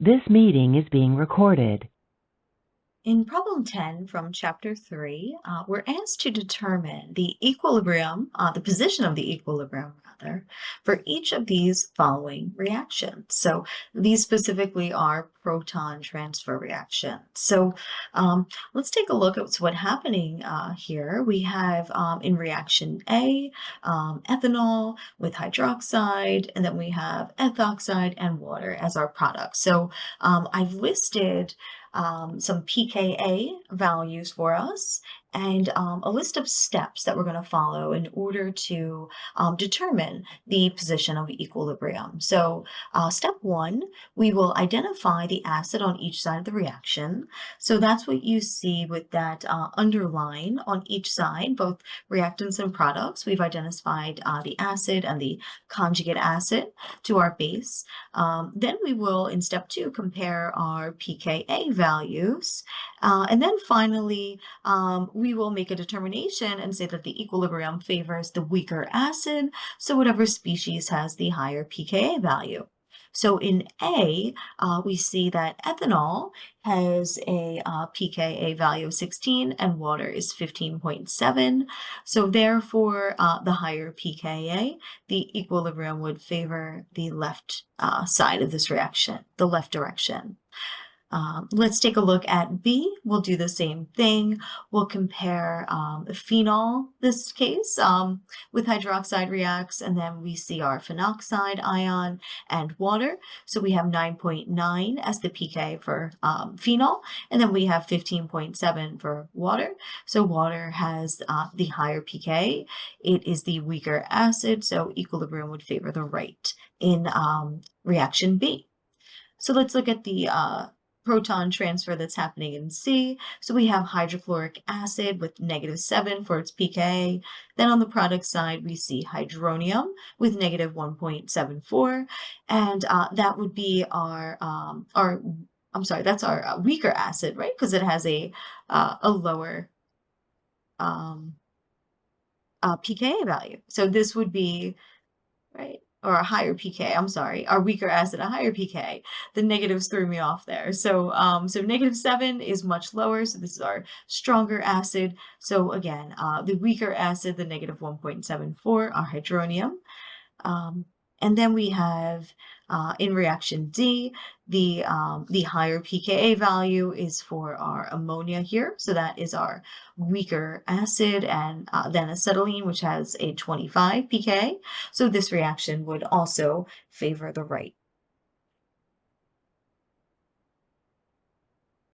This meeting is being recorded. In problem 10 from chapter 3, we're asked to determine the equilibrium, the position of the equilibrium rather, for each of these following reactions. So these specifically are proton transfer reactions. So let's take a look at what's happening here. We have in reaction A, ethanol with hydroxide, and then we have ethoxide and water as our product. So I've listed some pKa values for us, and a list of steps that we're going to follow in order to determine the position of equilibrium. So step 1, we will identify the acid on each side of the reaction. So that's what you see with that underline on each side, both reactants and products. We've identified the acid and the conjugate acid to our base. Then we will, in step 2, compare our pKa values. And then finally, we will make a determination and say that the equilibrium favors the weaker acid, so whatever species has the higher pKa value. So in A, we see that ethanol has a pKa value of 16 and water is 15.7. So therefore, the higher pKa, the equilibrium would favor the left side of this reaction, the left direction. Let's take a look at B. We'll do the same thing. We'll compare phenol, this case, with hydroxide reacts, and then we see our phenoxide ion and water. So we have 9.9 as the pK for phenol, and then we have 15.7 for water. So water has the higher pK. It is the weaker acid, so equilibrium would favor the right in reaction B. So let's look at the proton transfer that's happening in C. So we have hydrochloric acid with -7 for its pKa. Then on the product side, we see hydronium with -1.74. And that would be that's our weaker acid, right? Because it has a lower pKa value. So this would be, right? Or a higher pK, I'm sorry, our weaker acid, a higher pK. The negatives threw me off there. So, so -7 is much lower, so this is our stronger acid. So again, the weaker acid, the -1.74, our hydronium. And then we have in reaction D, the higher pKa value is for our ammonia here. So that is our weaker acid, and then acetylene, which has a 25 pKa. So this reaction would also favor the right.